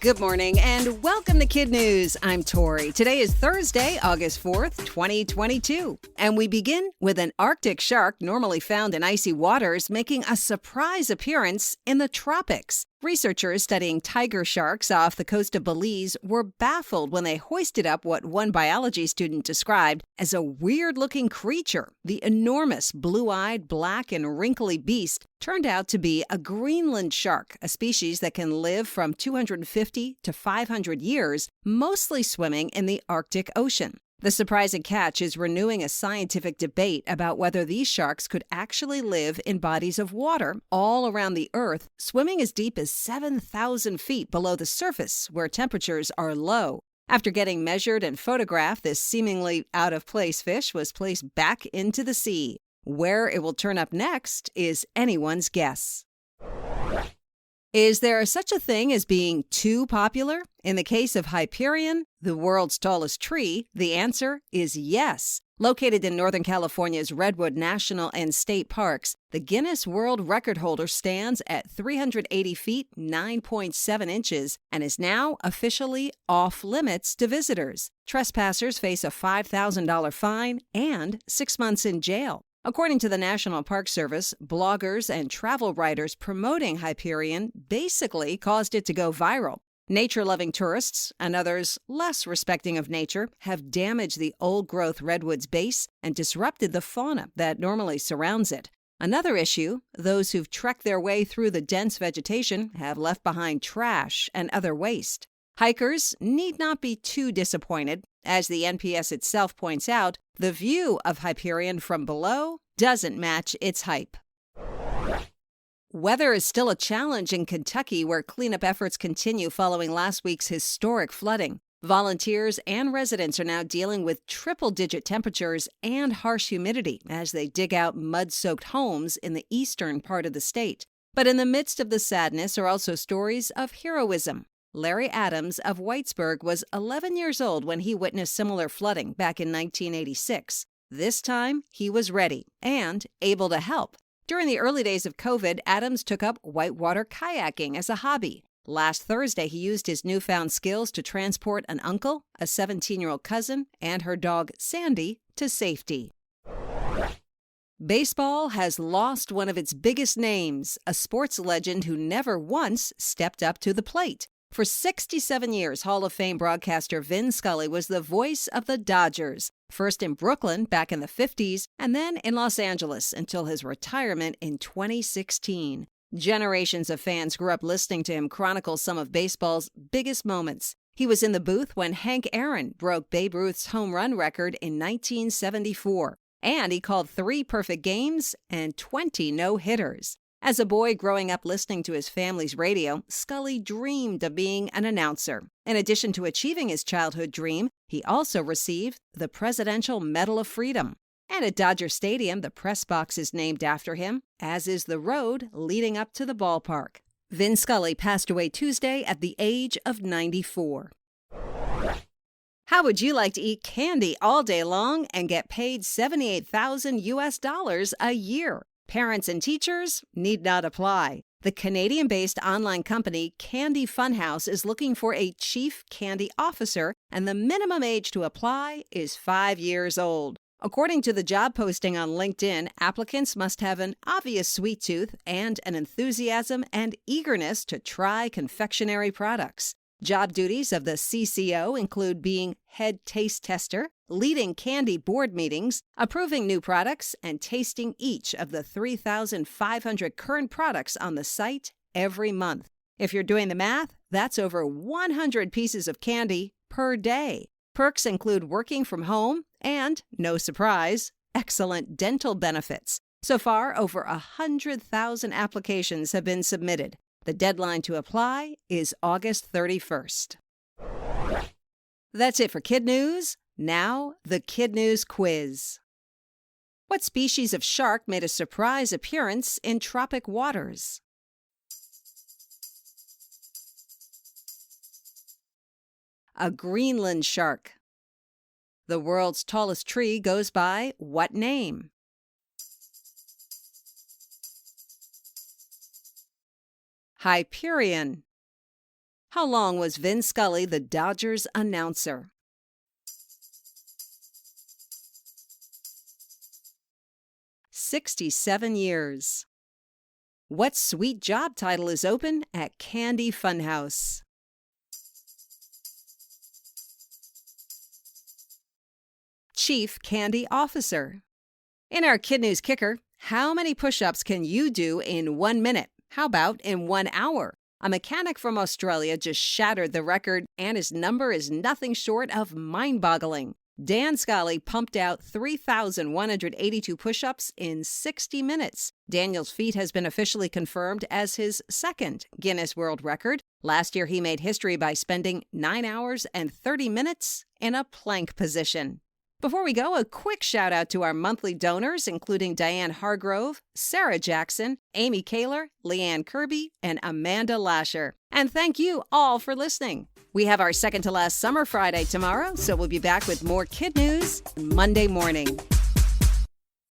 Good morning and welcome to KidNuz. I'm Tori. Today is Thursday, August 4th, 2022. And we begin with an Arctic shark normally found in icy waters making a surprise appearance in the tropics. Researchers studying tiger sharks off the coast of Belize were baffled when they hoisted up what one biology student described as a weird-looking creature. The enormous, blue-eyed, black, and wrinkly beast turned out to be a Greenland shark, a species that can live from 250 to 500 years, mostly swimming in the Arctic Ocean. The surprising catch is renewing a scientific debate about whether these sharks could actually live in bodies of water all around the Earth, swimming as deep as 7,000 feet below the surface, where temperatures are low. After getting measured and photographed, this seemingly out-of-place fish was placed back into the sea. Where it will turn up next is anyone's guess. Is there such a thing as being too popular? In the case of Hyperion, the world's tallest tree, the answer is yes. Located in Northern California's Redwood National and State Parks, the Guinness World Record holder stands at 380 feet, 9.7 inches, and is now officially off-limits to visitors. Trespassers face a $5,000 fine and 6 months in jail. According to the National Park Service, bloggers and travel writers promoting Hyperion basically caused it to go viral. Nature-loving tourists and others less respecting of nature have damaged the old-growth redwood's base and disrupted the fauna that normally surrounds it. Another issue, those who've trekked their way through the dense vegetation have left behind trash and other waste. Hikers need not be too disappointed. As the NPS itself points out, the view of Hyperion from below doesn't match its hype. Weather is still a challenge in Kentucky, where cleanup efforts continue following last week's historic flooding. Volunteers and residents are now dealing with triple-digit temperatures and harsh humidity as they dig out mud-soaked homes in the eastern part of the state. But in the midst of the sadness are also stories of heroism. Larry Adams of Whitesburg was 11 years old when he witnessed similar flooding back in 1986. This time, he was ready and able to help. During the early days of COVID, Adams took up whitewater kayaking as a hobby. Last Thursday, he used his newfound skills to transport an uncle, a 17-year-old cousin, and her dog, Sandy, to safety. Baseball has lost one of its biggest names, a sports legend who never once stepped up to the plate. For 67 years, Hall of Fame broadcaster Vin Scully was the voice of the Dodgers, first in Brooklyn back in the 50s and then in Los Angeles until his retirement in 2016. Generations of fans grew up listening to him chronicle some of baseball's biggest moments. He was in the booth when Hank Aaron broke Babe Ruth's home run record in 1974, and he called 3 perfect games and 20 no-hitters. As a boy growing up listening to his family's radio, Scully dreamed of being an announcer. In addition to achieving his childhood dream, he also received the Presidential Medal of Freedom. And at Dodger Stadium, the press box is named after him, as is the road leading up to the ballpark. Vin Scully passed away Tuesday at the age of 94. How would you like to eat candy all day long and get paid $78,000 a year? Parents and teachers need not apply. The Canadian-based online company Candy Funhouse is looking for a chief candy officer, and the minimum age to apply is 5 years old. According to the job posting on LinkedIn, applicants must have an obvious sweet tooth and an enthusiasm and eagerness to try confectionery products. Job duties of the CCO include being head taste tester, leading candy board meetings, approving new products, and tasting each of the 3,500 current products on the site every month. If you're doing the math, that's over 100 pieces of candy per day. Perks include working from home and, no surprise, excellent dental benefits. So far, over 100,000 applications have been submitted. The deadline to apply is August 31st. That's it for KidNuz. Now, the KidNuz quiz. What species of shark made a surprise appearance in tropic waters? A Greenland shark. The world's tallest tree goes by what name? Hyperion. How long was Vin Scully the Dodgers announcer? "67 years. What sweet job title is open at Candy Funhouse? Chief Candy Officer. In our KidNuz Kicker, how many push-ups can you do in 1 minute? How about in 1 hour? A mechanic from Australia just shattered the record, and his number is nothing short of mind-boggling. Dan Scully pumped out 3,182 push-ups in 60 minutes. Daniel's feat has been officially confirmed as his second Guinness World Record. Last year, he made history by spending 9 hours and 30 minutes in a plank position. Before we go, a quick shout out to our monthly donors, including Diane Hargrove, Sarah Jackson, Amy Kaler, Leanne Kirby, and Amanda Lasher. And thank you all for listening. We have our second to last Summer Friday tomorrow, so we'll be back with more Kid News Monday morning.